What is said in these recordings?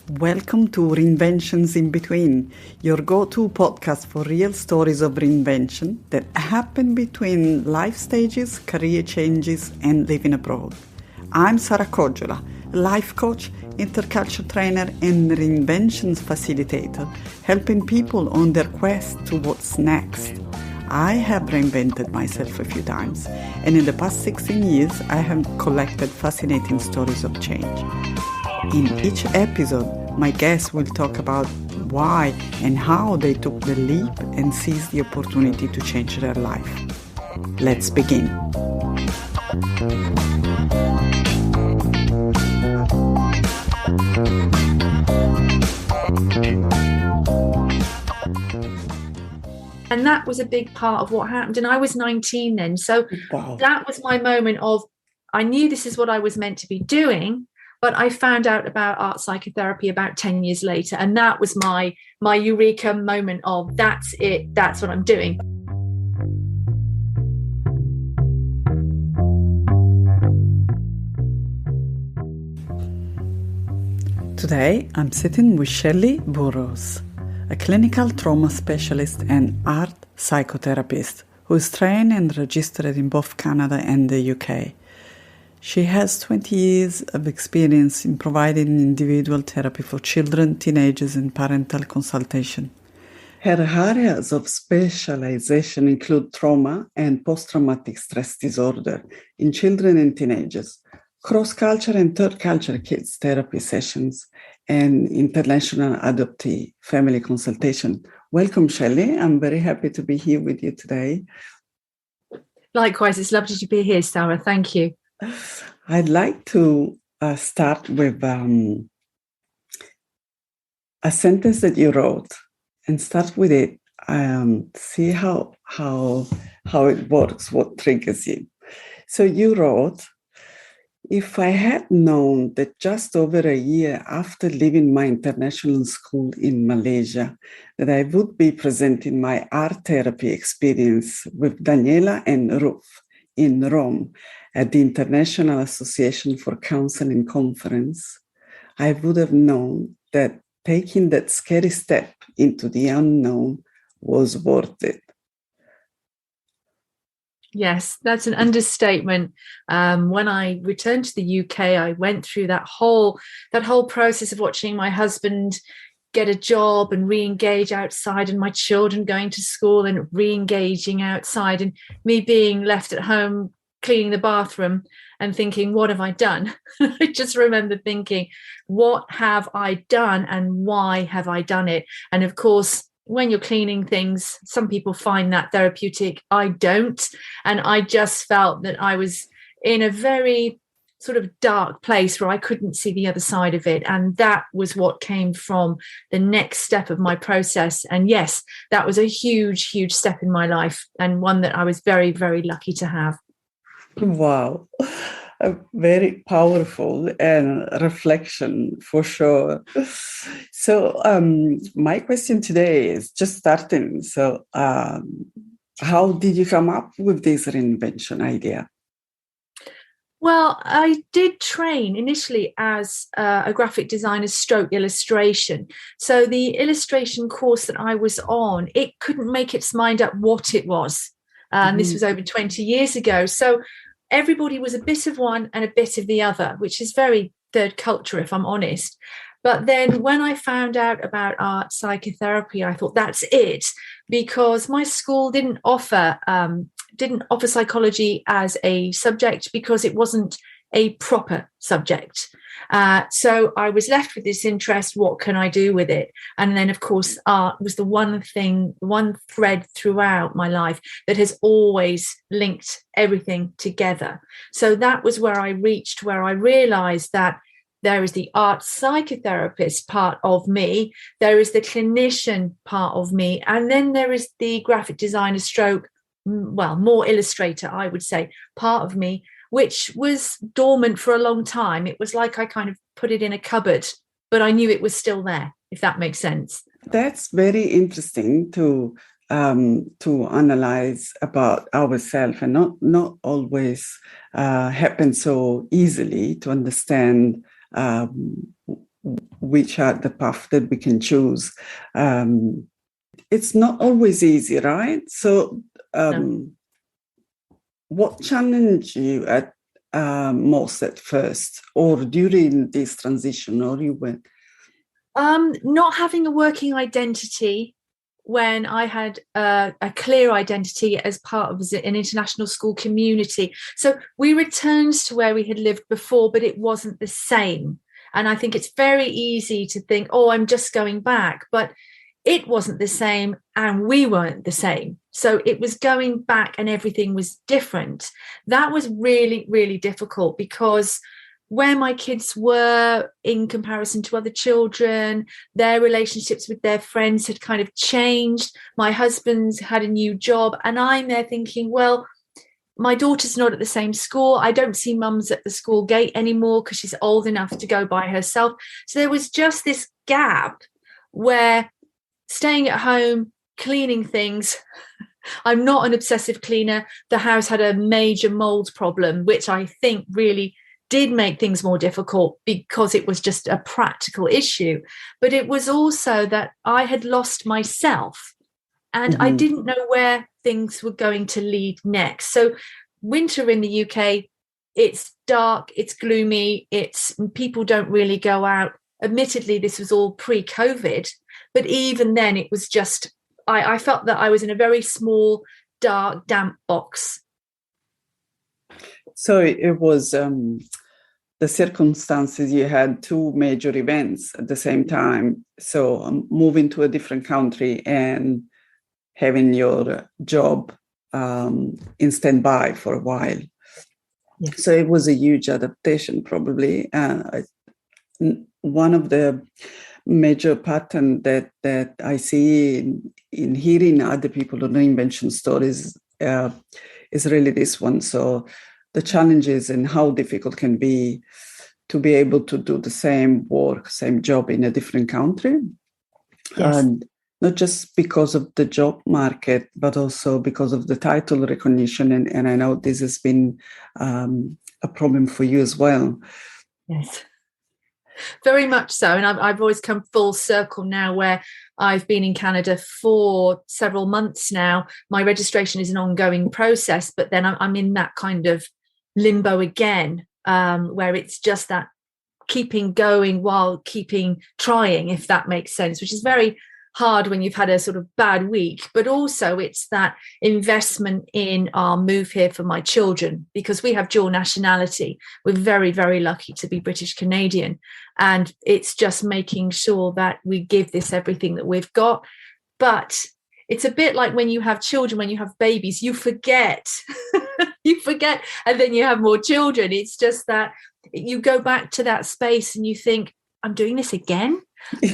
Welcome to Reinventions in Between, your go-to podcast for real stories of reinvention that happen between life stages, career changes, and living abroad. I'm Sara Kojola, a life coach, intercultural trainer, and reinventions facilitator, helping people on their quest to what's next. I have reinvented myself a few times, and in the past 16 years, I have collected fascinating stories of change. In each episode, my guests will talk about why and how they took the leap and seized the opportunity to change their life. Let's begin. And that was a big part of what happened. And I was 19 then. So That was my moment of, I knew this is what I was meant to be doing, but I found out about art psychotherapy about 10 years later. And that was my eureka moment of, that's it, that's what I'm doing. Today, I'm sitting with Shellee Burroughs, a clinical trauma specialist and art psychotherapist who is trained and registered in both Canada and the UK. She has 20 years of experience in providing individual therapy for children, teenagers, and parental consultation. Her areas of specialization include trauma and post-traumatic stress disorder in children and teenagers, cross-culture and third-culture kids therapy sessions, and international adoptee family consultation. Welcome, Shellee. I'm very happy to be here with you today. Likewise, it's lovely to be here, Sarah. Thank you. I'd like to start with a sentence that you wrote and start with it. See how it works, what triggers you. So you wrote, "If I had known that just over a year after leaving my international school in Malaysia, that I would be presenting my art therapy experience with Daniela and Ruth in Rome at the International Association for Counseling Conference, I would have known that taking that scary step into the unknown was worth it." Yes, that's an understatement. When I returned to the UK, I went through that whole process of watching my husband get a job and re-engage outside, and my children going to school and re-engaging outside, and me being left at home cleaning the bathroom and thinking, what have I done? I just remember thinking, what have I done and why have I done it? And of course, when you're cleaning things, some people find that therapeutic. I don't. And I just felt that I was in a very sort of dark place where I couldn't see the other side of it. And that was what came from the next step of my process. And yes, that was a huge, huge step in my life, and one that I was very, very lucky to have. Wow. Very powerful and reflection for sure. So my question today is just starting. So how did you come up with this reinvention idea? Well, I did train initially as a graphic designer stroke illustration. So the illustration course that I was on, it couldn't make its mind up what it was. And this was over 20 years ago. So everybody was a bit of one and a bit of the other, which is very third culture, if I'm honest. But then when I found out about art psychotherapy, I thought that's it, because my school didn't offer psychology as a subject because it wasn't a proper subject. So I was left with this interest. What can I do with it? And then, of course, art was the one thread throughout my life that has always linked everything together. So that was where I reached, where I realized that there is the art psychotherapist part of me, there is the clinician part of me, and then there is the graphic designer stroke, more illustrator, I would say, part of me, which was dormant for a long time. It was like I kind of put it in a cupboard, but I knew it was still there, if that makes sense. That's very interesting to analyze about ourselves, and not always happen so easily to understand which are the path that we can choose. It's not always easy, right? So No. what challenged you at most at first, or during this transition, or you went? Not having a working identity when I had a clear identity as part of an international school community. So we returned to where we had lived before, but it wasn't the same. And I think it's very easy to think, oh, I'm just going back. But it wasn't the same and we weren't the same. So it was going back and everything was different. That was really, really difficult because where my kids were in comparison to other children, their relationships with their friends had kind of changed. My husband's had a new job and I'm there thinking, well, my daughter's not at the same school. I don't see mum's at the school gate anymore because she's old enough to go by herself. So there was just this gap where staying at home, cleaning things. I'm not an obsessive cleaner. The house had a major mold problem, which I think really did make things more difficult because it was just a practical issue. But it was also that I had lost myself and I didn't know where things were going to lead next. So winter in the UK, it's dark, it's gloomy, people don't really go out. Admittedly, this was all pre-COVID, but even then it was just, I felt that I was in a very small, dark, damp box. So it was the circumstances, you had two major events at the same time. So moving to a different country and having your job in standby for a while. Yes. So it was a huge adaptation, probably. One of the major pattern that I see in hearing other people on reinvention stories is really this one. So the challenges and how difficult can be to be able to do the same work, same job in a different country. Yes. And not just because of the job market, but also because of the title recognition. And I know this has been a problem for you as well. Yes, very much so. And I've always come full circle now where I've been in Canada for several months now. My registration is an ongoing process, but then I'm in that kind of limbo again, where it's just that keeping going while keeping trying, if that makes sense, which is very hard when you've had a sort of bad week. But also it's that investment in our move here for my children, because we have dual nationality. We're very, very lucky to be British Canadian. And it's just making sure that we give this everything that we've got. But it's a bit like when you have children, when you have babies, you forget, and then you have more children. It's just that you go back to that space and you think, I'm doing this again.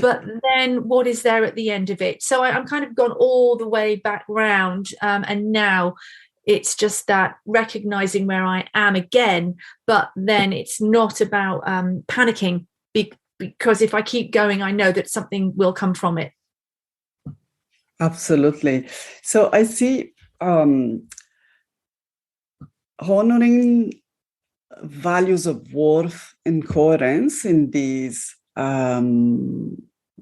But then what is there at the end of it? So I'm kind of gone all the way back round. And now it's just that recognizing where I am again. But then it's not about panicking, because if I keep going, I know that something will come from it. Absolutely. So I see honoring values of worth and coherence in these,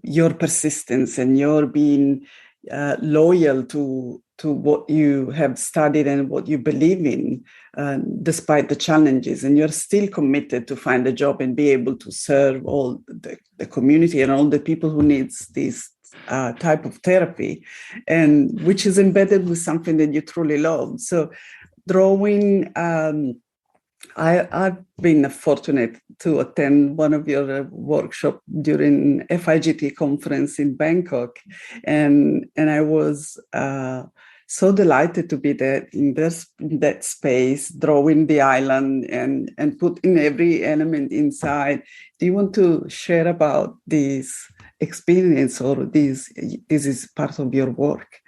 your persistence and your being loyal to what you have studied and what you believe in, despite the challenges, and you're still committed to find a job and be able to serve all the community and all the people who needs this type of therapy, and which is embedded with something that you truly love. So drawing, I've been fortunate to attend one of your workshops during FIGT conference in Bangkok, and I was so delighted to be there in that space, drawing the island and putting every element inside. Do you want to share about this experience, or this is part of your work?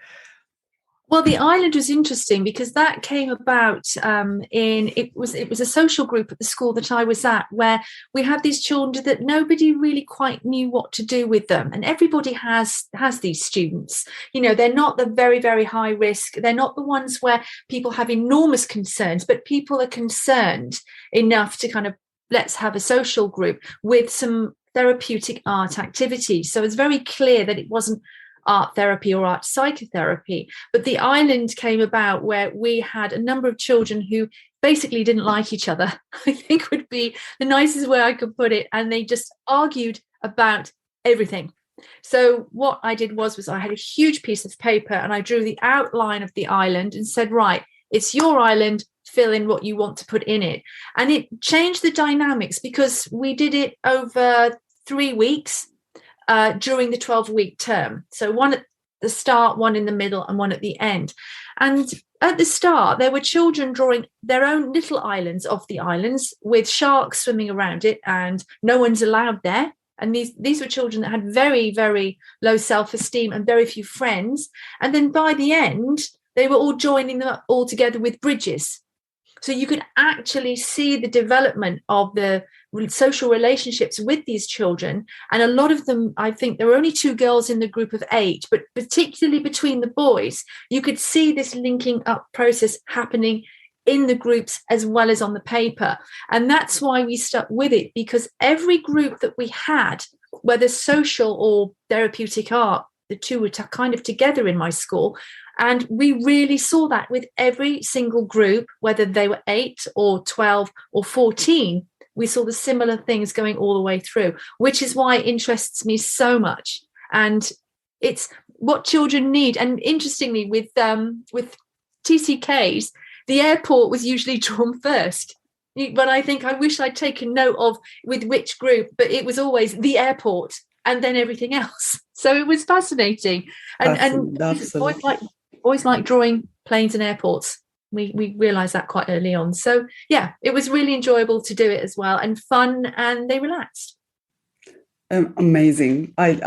Well, the island was interesting because that came about it was a social group at the school that I was at, where we had these children that nobody really quite knew what to do with them. And everybody has these students. You know, they're not the very, very high risk. They're not the ones where people have enormous concerns, but people are concerned enough to kind of, let's have a social group with some therapeutic art activities. So it's very clear that it wasn't art therapy or art psychotherapy, but the island came about where we had a number of children who basically didn't like each other, I think would be the nicest way I could put it. And they just argued about everything. So what I did was I had a huge piece of paper and I drew the outline of the island and said, right, it's your island, fill in what you want to put in it. And it changed the dynamics because we did it over 3 weeks during the 12-week term. So one at the start, one in the middle, and one at the end. And at the start, there were children drawing their own little islands off the islands with sharks swimming around it, and no one's allowed there. And these were children that had very, very low self-esteem and very few friends. And then by the end, they were all joining them up all together with bridges. So you could actually see the development of the social relationships with these children. And a lot of them, I think there were only 2 girls in the group of 8, but particularly between the boys, you could see this linking up process happening in the groups as well as on the paper. And that's why we stuck with it, because every group that we had, whether social or therapeutic art, the two were kind of together in my school. And we really saw that with every single group, whether they were 8 or 12 or 14, we saw the similar things going all the way through, which is why it interests me so much. And it's what children need. And interestingly, with TCKs, the airport was usually drawn first. But I think I wish I'd taken note of with which group, but it was always the airport and then everything else. So it was fascinating. And boys like drawing planes and airports. We realised that quite early on. So, yeah, it was really enjoyable to do it as well, and fun, and they relaxed. Amazing. I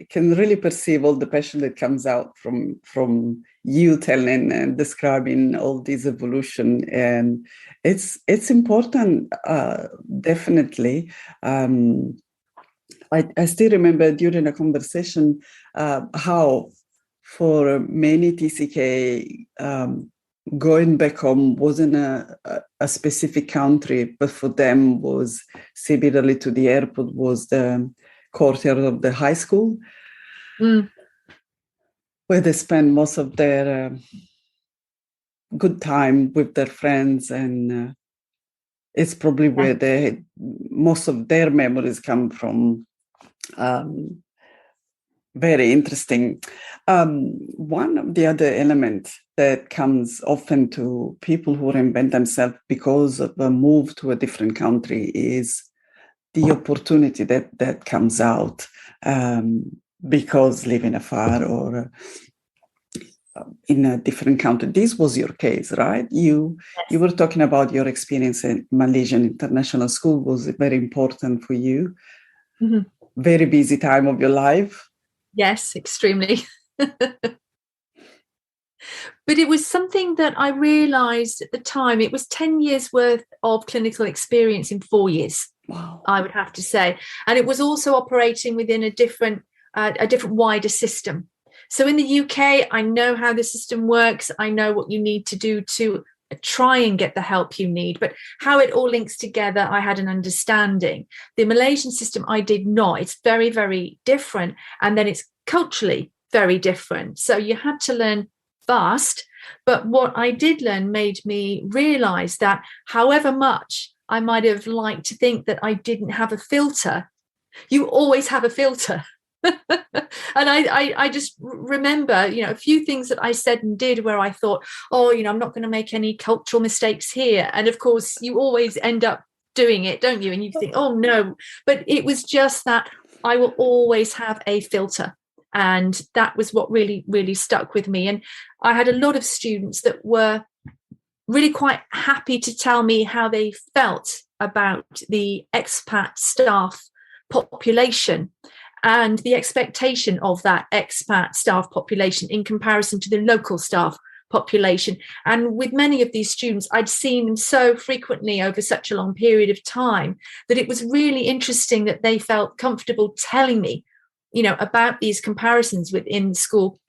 can really perceive all the passion that comes out from you telling and describing all this evolution. And it's important, definitely. I still remember during a conversation how for many TCK, going back home wasn't a specific country, but for them was similarly to the airport, was the courtyard of the high school, where they spend most of their good time with their friends. And it's probably where most of their memories come from. Very interesting. One of the other elements that comes often to people who reinvent themselves because of a move to a different country is the opportunity that comes out because living afar or in a different country. This was your case, right? You were talking about your experience at Malaysian International School was very important for you. Mm-hmm. Very busy time of your life. Yes, extremely. But it was something that I realised at the time. It was 10 years worth of clinical experience in 4 years. Wow. I would have to say. And it was also operating within a different wider system. So in the UK, I know how the system works. I know what you need to do to try and get the help you need, but how it all links together, I had an understanding. The Malaysian system, I did not. It's very, very different. And then it's culturally very different. So you had to learn fast. But what I did learn made me realize that however much I might have liked to think that I didn't have a filter, you always have a filter. And I just remember, a few things that I said and did where I thought, I'm not going to make any cultural mistakes here. And of course, you always end up doing it, don't you? And you think, oh, no. But it was just that I will always have a filter. And that was what really, really stuck with me. And I had a lot of students that were really quite happy to tell me how they felt about the expat staff population and the expectation of that expat staff population in comparison to the local staff population. And with many of these students, I'd seen them so frequently over such a long period of time that it was really interesting that they felt comfortable telling me, about these comparisons within the school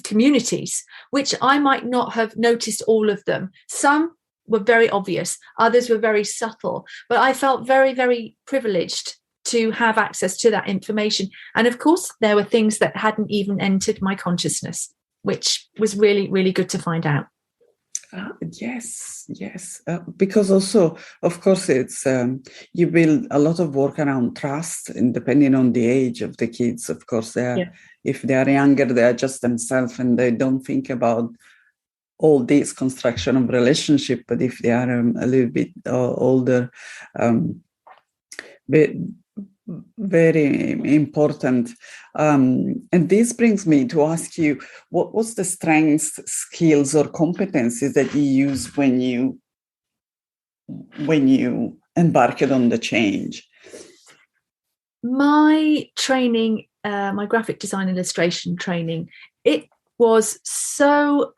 communities, which I might not have noticed all of them. Some were very obvious. Others were very subtle. But I felt very, very privileged to have access to that information. And of course, there were things that hadn't even entered my consciousness, which was really, really good to find out. Yes. Because also, of course, it's you build a lot of work around trust, and depending on the age of the kids, of course, if they are younger, they are just themselves and they don't think about all this construction of relationship. But if they are a little bit older, very important. And this brings me to ask you, what was the strengths, skills, or competencies that you use when you embarked on the change? My training, my graphic design illustration training, it was so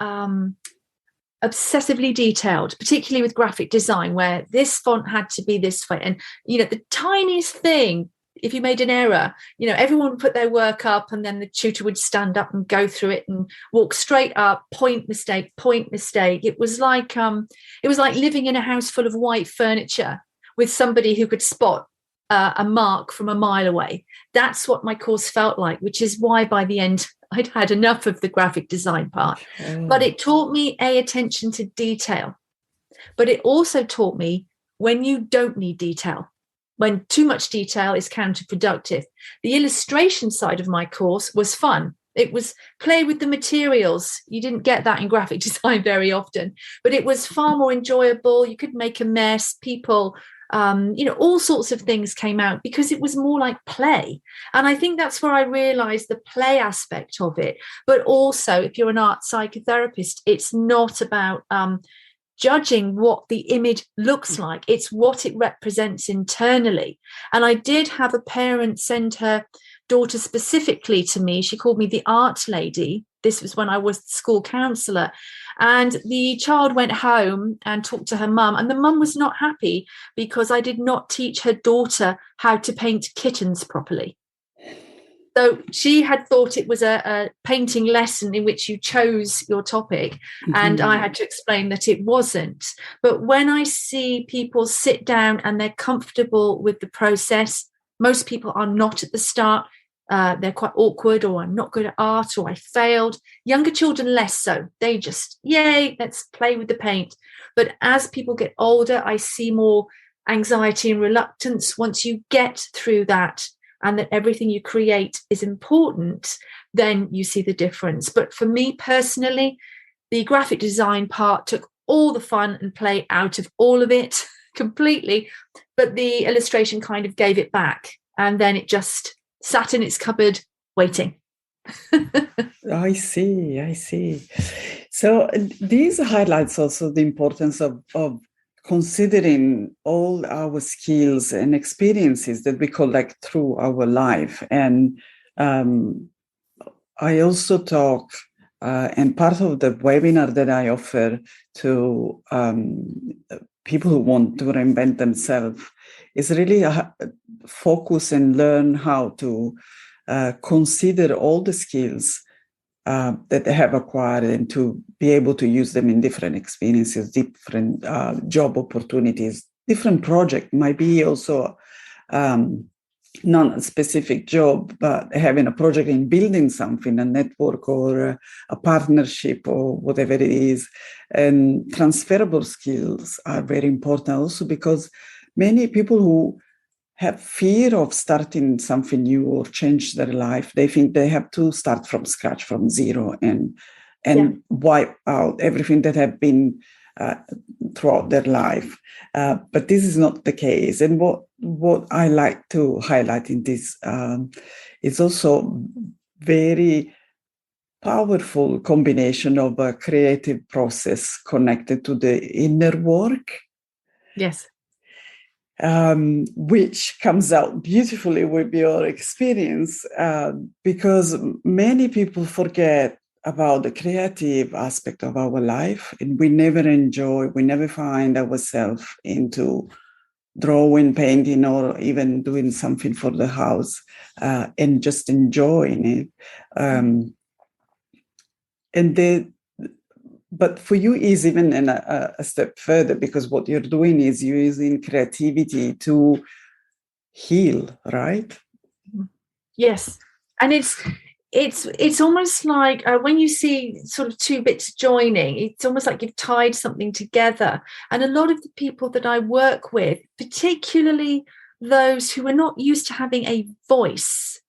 obsessively detailed, particularly with graphic design, where this font had to be this way. And, the tiniest thing, if you made an error, everyone would put their work up, and then the tutor would stand up and go through it and walk straight up, point mistake. It was like living in a house full of white furniture with somebody who could spot a mark from a mile away. That's what my course felt like, which is why by the end I'd had enough of the graphic design part. But it taught me attention to detail. But it also taught me when you don't need detail, when too much detail is counterproductive. The illustration side of my course was fun. It was play with the materials. You didn't get that in graphic design very often, but it was far more enjoyable. You could make a mess. People, all sorts of things came out because it was more like play. And I think that's where I realized the play aspect of it. But also, if you're an art psychotherapist, it's not about judging what the image looks like. It's what it represents internally. And I did have a parent send her daughter specifically to me. She called me the art lady. This was when I was the school counsellor. And the child went home and talked to her mum. And the mum was not happy because I did not teach her daughter how to paint kittens properly. So she had thought it was a painting lesson in which you chose your topic, and I had to explain that it wasn't. But when I see people sit down and they're comfortable with the process, most people are not at the start. They're quite awkward, or I'm not good at art, or I failed. Younger children less so. They just, yay, let's play with the paint. But as people get older, I see more anxiety and reluctance. Once you get through that, and that everything you create is important, then you see the difference. But for me personally, the graphic design part took all the fun and play out of all of it completely, but the illustration kind of gave it back, and then it just sat in its cupboard waiting. I see. So these highlights also the importance of considering all our skills and experiences that we collect through our life. And I also talk, and part of the webinar that I offer to people who want to reinvent themselves is really focus and learn how to consider all the skills that they have acquired, and to be able to use them in different experiences, different job opportunities, different projects. Might be also non-specific job, but having a project in building something, a network or a partnership or whatever it is. And transferable skills are very important also, because many people who have fear of starting something new or change their life, they think they have to start from scratch, from zero, and wipe out everything that have been throughout their life. But this is not the case. And what I like to highlight in this is also very powerful combination of a creative process connected to the inner work. Yes. Which comes out beautifully with your experience, because many people forget about the creative aspect of our life, and we never find ourselves into drawing, painting, or even doing something for the house, and just enjoying it. And But for you is even a step further, because what you're doing is you're using creativity to heal, right? Yes, and it's almost like when you see sort of two bits joining, it's almost like you've tied something together. And a lot of the people that I work with, particularly those who are not used to having a voice,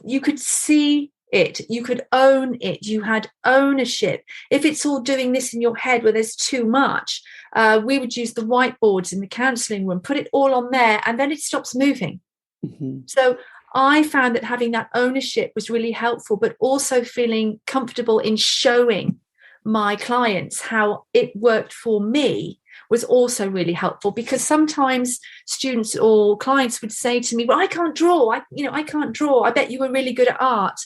you could see it, you could own it, you had ownership. If it's all doing this in your head where there's too much, we would use the whiteboards in the counselling room, put it all on there, and then it stops moving. Mm-hmm. So I found that having that ownership was really helpful, but also feeling comfortable in showing my clients how it worked for me was also really helpful, because sometimes students or clients would say to me, well, I can't draw. I can't draw. I bet you were really good at art.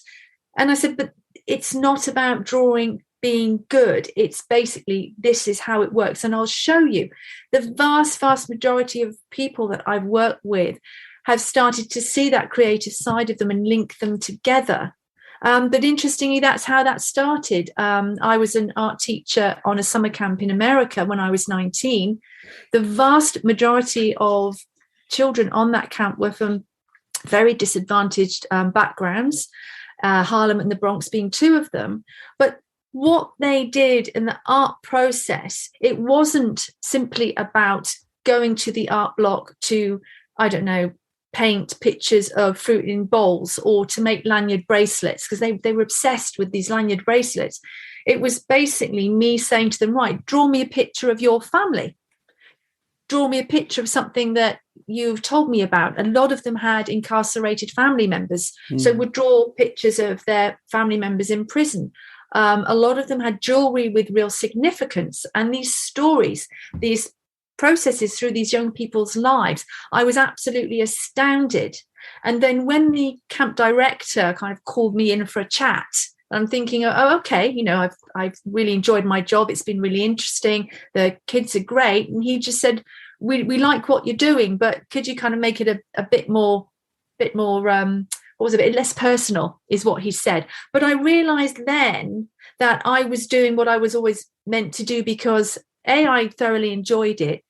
And I said, but it's not about drawing being good. It's basically, this is how it works. And I'll show you. The vast majority of people that I've worked with have started to see that creative side of them and link them together. But interestingly, that's how that started. I was an art teacher on a summer camp in America when I was 19. The vast majority of children on that camp were from very disadvantaged backgrounds, Harlem and the Bronx being two of them. But what they did in the art process, it wasn't simply about going to the art block to, I don't know, paint pictures of fruit in bowls or to make lanyard bracelets, because they were obsessed with these lanyard bracelets. It was basically me saying to them, right, draw me a picture of your family. Draw me a picture of something that you've told me about. A lot of them had incarcerated family members, so would draw pictures of their family members in prison. A lot of them had jewelry with real significance, and these stories, these processes through these young people's lives, I was absolutely astounded. And then when the camp director kind of called me in for a chat, I'm thinking, oh, okay, I've really enjoyed my job. It's been really interesting. The kids are great. And he just said, we like what you're doing, but could you kind of make it a bit more, what was it, a bit less personal, is what he said. But I realized then that I was doing what I was always meant to do, because A, I thoroughly enjoyed it.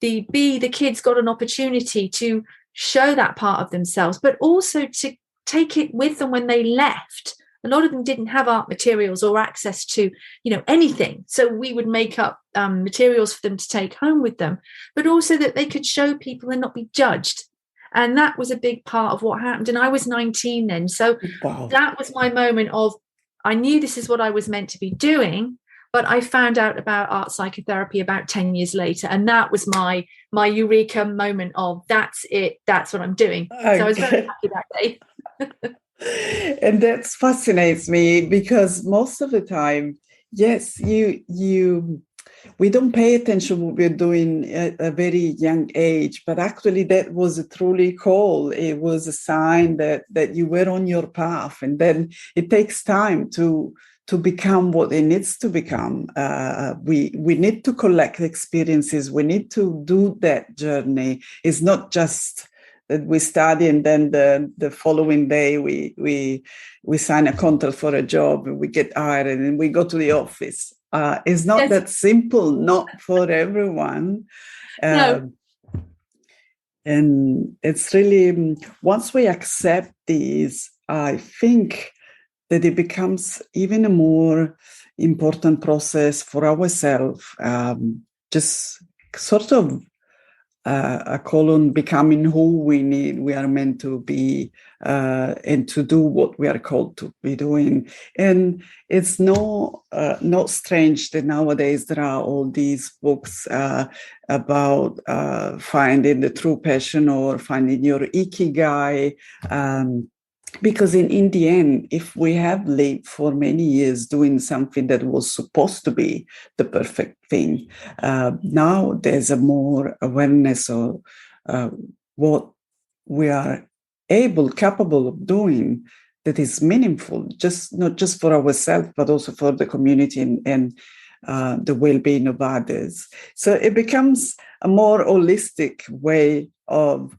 B, the kids got an opportunity to show that part of themselves, but also to take it with them when they left. A lot of them didn't have art materials or access to, anything. So we would make up materials for them to take home with them, but also that they could show people and not be judged. And that was a big part of what happened. And I was 19 then. So That was my moment of, I knew this is what I was meant to be doing, but I found out about art psychotherapy about 10 years later. And that was my eureka moment of, that's it, that's what I'm doing. Okay. So I was very happy that day. And that fascinates me, because most of the time, yes, we don't pay attention what we're doing at a very young age, but actually that was a truly call. It was a sign that you were on your path, and then it takes time to become what it needs to become. We need to collect experiences. We need to do that journey. It's not just that we study and then the following day we sign a contract for a job and we get hired and then we go to the office. It's not that simple, not for everyone. No. And it's really, once we accept these, I think that it becomes even a more important process for ourselves, just sort of a call on becoming who we are meant to be, and to do what we are called to be doing. And it's not strange that nowadays there are all these books about finding the true passion or finding your ikigai. Because in the end, if we have lived for many years doing something that was supposed to be the perfect thing, now there's a more awareness of what we are capable of doing that is meaningful, not just for ourselves, but also for the community and the well-being of others. So it becomes a more holistic way of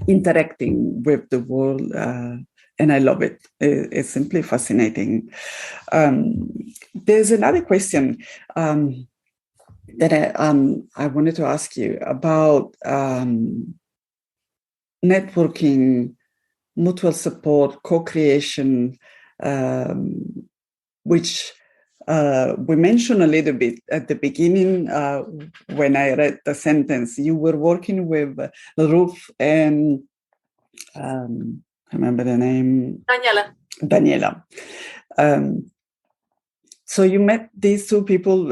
interacting with the world, and I love it. It's simply fascinating. There's another question that I wanted to ask you about networking, mutual support, co-creation, which we mentioned a little bit at the beginning when I read the sentence. You were working with Ruth and I remember the name. Daniela. So you met these two people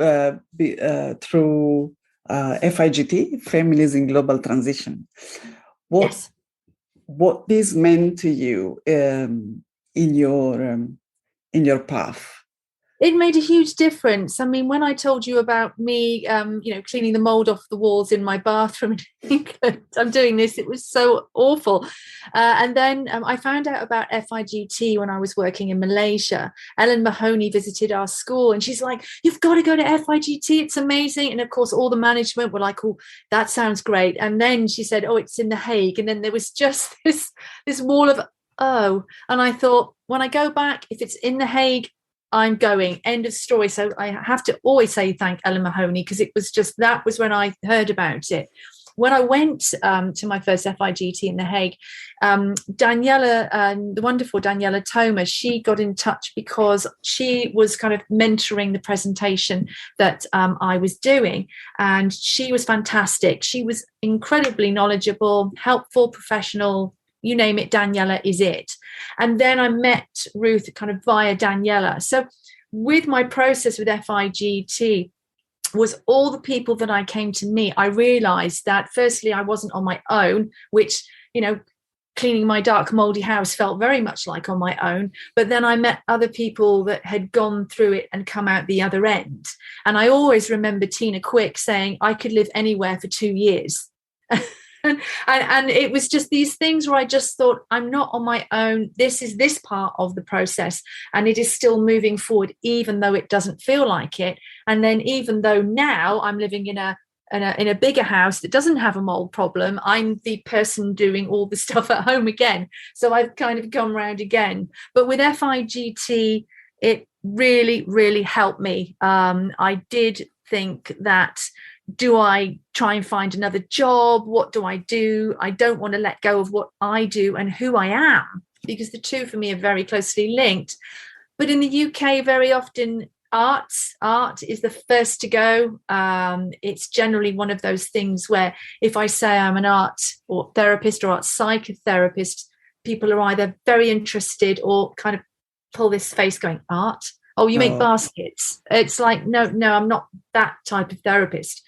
through FIGT, Families in Global Transition. Yes. What this meant to you in your path? It made a huge difference. I mean, when I told you about me, cleaning the mold off the walls in my bathroom in England, I'm doing this, it was so awful. And then I found out about FIGT when I was working in Malaysia. Ellen Mahoney visited our school and she's like, you've got to go to FIGT. It's amazing. And of course, all the management were like, oh, that sounds great. And then she said, oh, it's in The Hague. And then there was just this wall of, oh. And I thought, when I go back, if it's in The Hague, I'm going, end of story. So I have to always say thank Ellen Mahoney, because it was just, that was when I heard about it. When I went to my first FIGT in The Hague, Daniela, the wonderful Daniela Thomas, she got in touch because she was kind of mentoring the presentation that I was doing. And she was fantastic. She was incredibly knowledgeable, helpful, professional. You name it, Daniela is it. And then I met Ruth kind of via Daniela. So with my process with FIGT was all the people that I came to meet. I realized that firstly, I wasn't on my own, which, cleaning my dark, moldy house felt very much like on my own. But then I met other people that had gone through it and come out the other end. And I always remember Tina Quick saying, I could live anywhere for 2 years. And it was just these things where I just thought, I'm not on my own. This is this part of the process, and it is still moving forward, even though it doesn't feel like it. And then even though now I'm living in a bigger house that doesn't have a mold problem, I'm the person doing all the stuff at home again. So I've kind of gone round again. But with FIGT, it really, really helped me. I did think that, do I try and find another job? What do I do? I don't want to let go of what I do and who I am, because the two for me are very closely linked. But in the UK, very often art is the first to go. It's generally one of those things where if I say I'm an art or therapist or art psychotherapist, people are either very interested or kind of pull this face going, art? Oh, you make baskets. It's like, no, I'm not that type of therapist.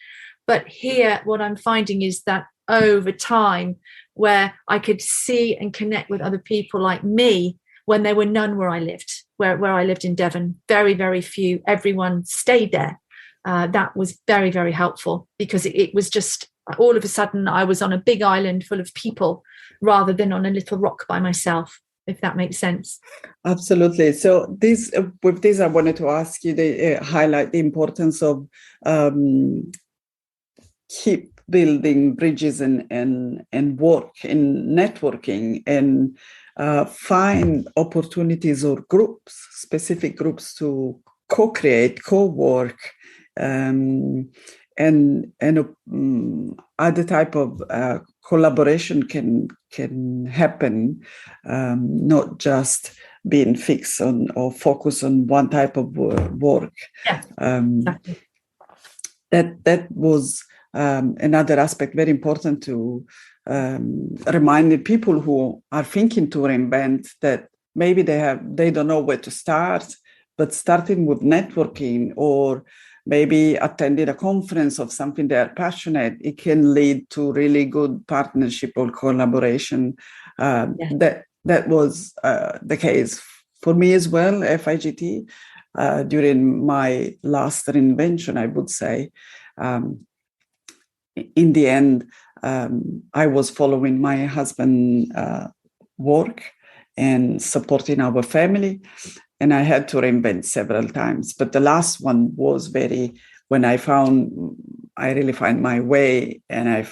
But here, what I'm finding is that over time, where I could see and connect with other people like me, when there were none where I lived, where I lived in Devon, very, very few, everyone stayed there. That was very, very helpful, because it was just all of a sudden I was on a big island full of people rather than on a little rock by myself, if that makes sense. Absolutely. So with this, I wanted to ask you to highlight the importance of keep building bridges and work in networking and find opportunities or groups, specific groups to co-create, co-work, and other type of collaboration can happen, not just being fixed on or focused on one type of work. Yeah, exactly. That was another aspect very important to remind the people who are thinking to reinvent that maybe they don't know where to start, but starting with networking or maybe attending a conference of something they are passionate, it can lead to really good partnership or collaboration. That was the case for me as well, FIGT. During my last reinvention, I would say, in the end, I was following my husband's work and supporting our family, and I had to reinvent several times. But the last one was when I really find my way, and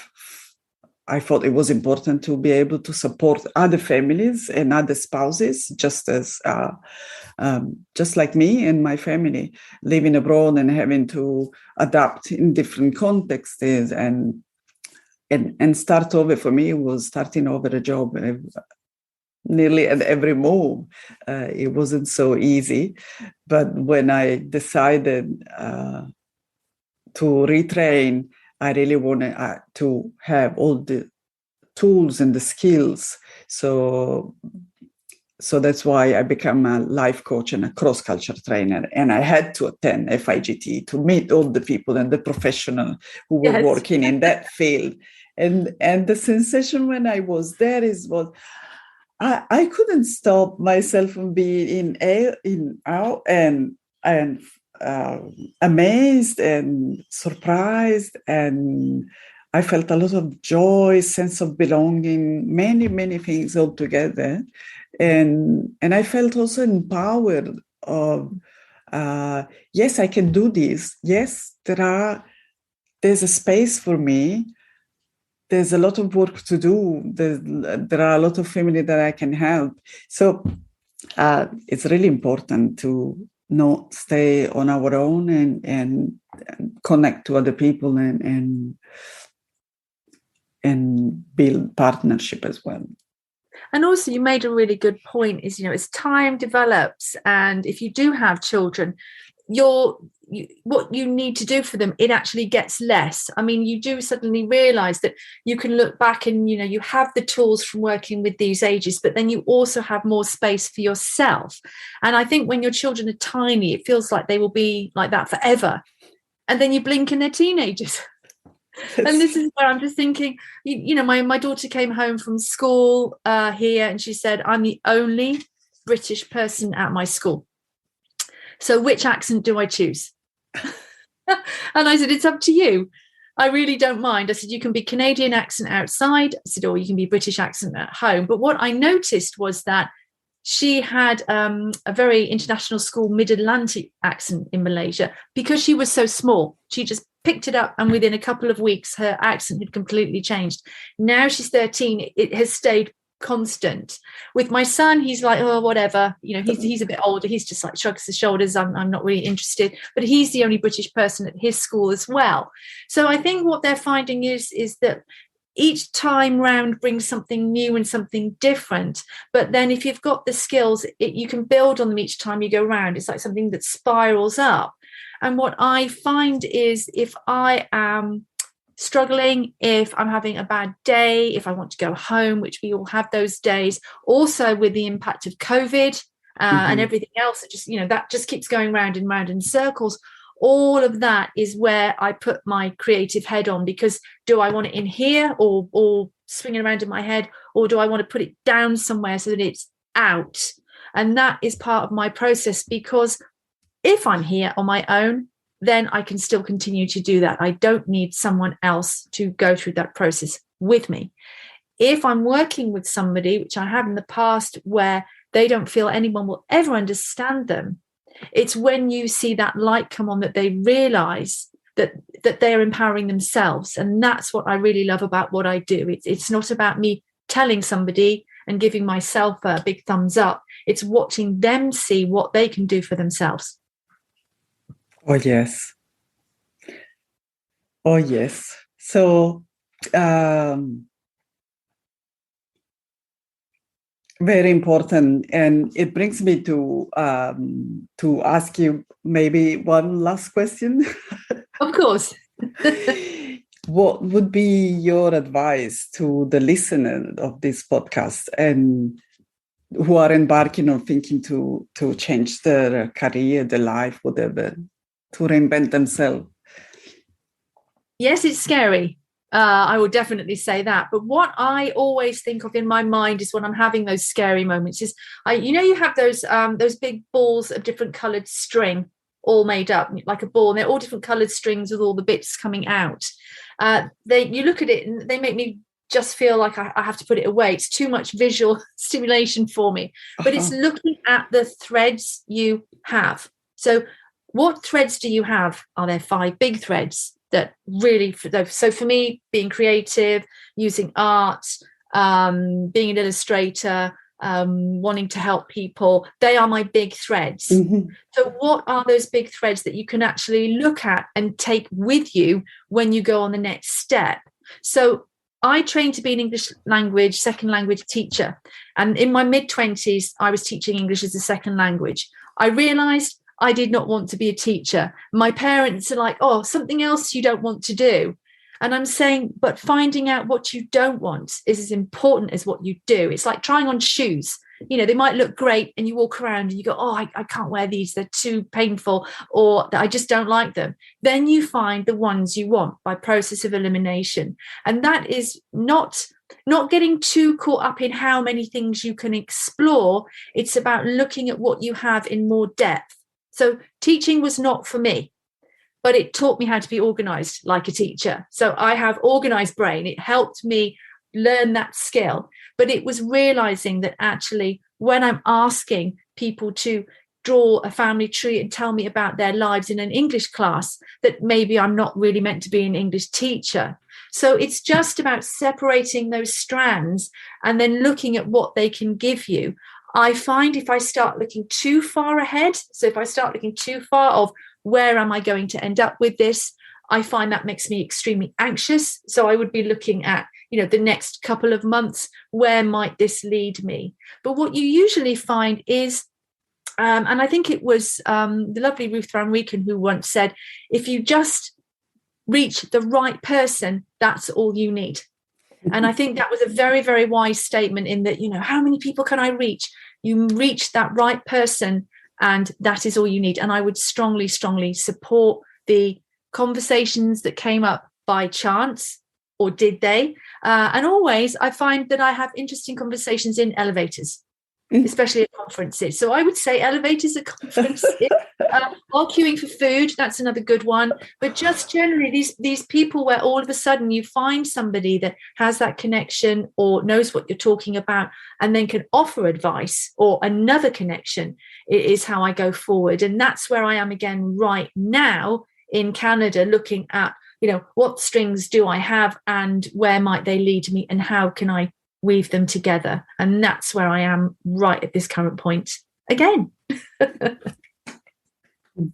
I thought it was important to be able to support other families and other spouses, just like me and my family living abroad and having to adapt in different contexts. And start over for me was starting over a job nearly at every move. It wasn't so easy. But when I decided to retrain, I really wanted to have all the tools and the skills. So that's why I became a life coach and a cross-culture trainer. And I had to attend FIGT to meet all the people and the professionals who were working in that field. And the sensation when I was there was I couldn't stop myself from being in awe and amazed and surprised, and I felt a lot of joy, sense of belonging, many things all together, and I felt also empowered of yes, I can do this. Yes, there's a space for me. There's a lot of work to do. There are a lot of family that I can help. So it's really important to not stay on our own and connect to other people and build partnership as well. And also you made a really good point is, as time develops and if you do have children, what you need to do for them, it actually gets less. I mean, you do suddenly realize that you can look back and, you have the tools from working with these ages, but then you also have more space for yourself. And I think when your children are tiny, it feels like they will be like that forever. And then you blink and they're teenagers. And this is where I'm just thinking, my daughter came home from school here and she said, I'm the only British person at my school. So which accent do I choose? And I said, it's up to you. I really don't mind. I said, you can be Canadian accent outside. I said, or you can be British accent at home. But what I noticed was that she had a very international school mid-Atlantic accent in Malaysia because she was so small. She just picked it up and within a couple of weeks, her accent had completely changed. Now she's 13. It has stayed constant. With my son, he's like, oh, whatever, he's a bit older, he's just like shrugs his shoulders, I'm not really interested, but he's the only British person at his school as well. So I think what they're finding is that each time round brings something new and something different, but then if you've got the skills, you can build on them each time you go round. It's like something that spirals up. And what I find is if I am struggling, if I'm having a bad day, if I want to go home, which we all have those days, also with the impact of COVID and everything else, that just keeps going round and round in circles. All of that is where I put my creative head on, because do I want it in here or swinging around in my head, or do I want to put it down somewhere so that it's out? And that is part of my process, because if I'm here on my own, then I can still continue to do that. I don't need someone else to go through that process with me. If I'm working with somebody, which I have in the past, where they don't feel anyone will ever understand them, it's when you see that light come on that they realize that they're empowering themselves. And that's what I really love about what I do. It's not about me telling somebody and giving myself a big thumbs up. It's watching them see what they can do for themselves. Oh, yes. Oh, yes. So, very important. And it brings me to ask you maybe one last question. Of course. What would be your advice to the listener of this podcast and who are embarking on thinking to change their career, their life, whatever, to reinvent themselves? Yes, it's scary. I would definitely say that. But what I always think of in my mind is when I'm having those scary moments is, you have those big balls of different coloured string all made up like a ball, and they're all different coloured strings with all the bits coming out. You look at it and they make me just feel like I have to put it away. It's too much visual stimulation for me. But it's looking at the threads you have. So what threads do you have? Are there 5 big threads? that really, so for me, being creative, using art, being an illustrator, wanting to help people, they are my big threads. So what are those big threads that you can actually look at and take with you when you go on the next step? So I trained to be an English language, second language teacher. And in my mid-20s, I was teaching English as a second language. I realized I did not want to be a teacher. My parents are like, oh, something else you don't want to do. And I'm saying, but finding out what you don't want is as important as what you do. It's like trying on shoes. You know, they might look great and you walk around and you go, oh, I can't wear these. They're too painful, or I just don't like them. Then you find the ones you want by process of elimination. And that is not getting too caught up in how many things you can explore. It's about looking at what you have in more depth. So teaching was not for me, but it taught me how to be organized like a teacher. So I have organized brain. It helped me learn that skill. But it was realizing that actually when I'm asking people to draw a family tree and tell me about their lives in an English class, that maybe I'm not really meant to be an English teacher. So it's just about separating those strands and then looking at what they can give you. I find if I start looking too far ahead, so if I start looking too far of where am I going to end up with this, I find that makes me extremely anxious. So I would be looking at, the next couple of months, where might this lead me? But what you usually find is, and I think it was the lovely Ruth Van Wieken who once said, if you just reach the right person, that's all you need. And I think that was a very, very wise statement in that, how many people can I reach? You reach that right person and that is all you need. And I would strongly, strongly support the conversations that came up by chance, or did they? And always I find that I have interesting conversations in elevators, especially at conferences. So I would say elevators at conferences, while queuing for food, that's another good one. But just generally these people where all of a sudden you find somebody that has that connection or knows what you're talking about and then can offer advice or another connection is how I go forward. And that's where I am again right now in Canada, looking at, what strings do I have and where might they lead me and how can I weave them together? And that's where I am right at this current point again.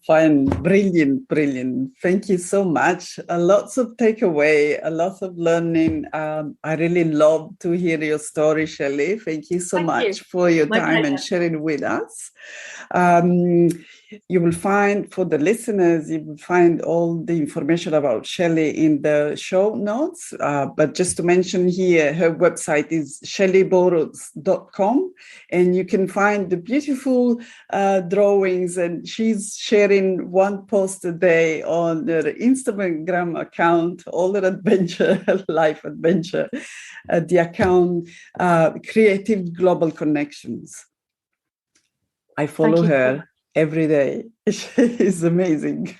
Fine, brilliant. Thank you so much. Lots of takeaway, a lot of learning. I really love to hear your story, Shellee. Thank you so much for your time and sharing with us. You will find, for the listeners, you will find all the information about Shellee in the show notes. But just to mention here, her website is shelleeburroughs.com, and you can find the beautiful drawings, and she's sharing one post a day on her Instagram account, all her adventure, life adventure, the account Creative Global Connections. I follow her every day. She is amazing.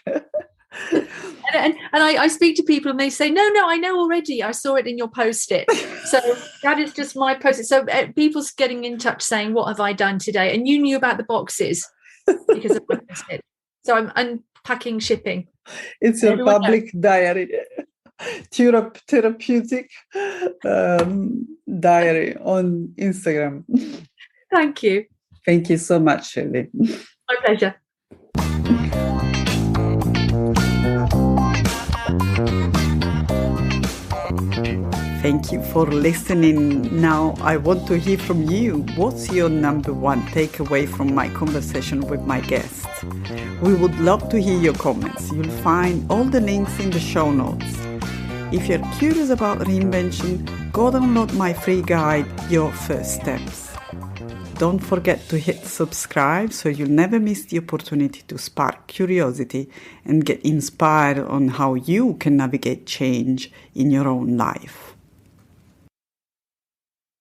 And I speak to people and they say, no, I know already. I saw it in your post-it. So that is just my post-it. So people's getting in touch saying, what have I done today? And you knew about the boxes because of my post-it. So I'm unpacking shipping. It's a public diary, therapeutic diary on Instagram. Thank you. Thank you so much, Shellee. My pleasure. Thank you for listening. Now I want to hear from you. What's your number one takeaway from my conversation with my guest? We would love to hear your comments. You'll find all the links in the show notes. If you're curious about reinvention, go download my free guide, Your First Steps. Don't forget to hit subscribe so you'll never miss the opportunity to spark curiosity and get inspired on how you can navigate change in your own life.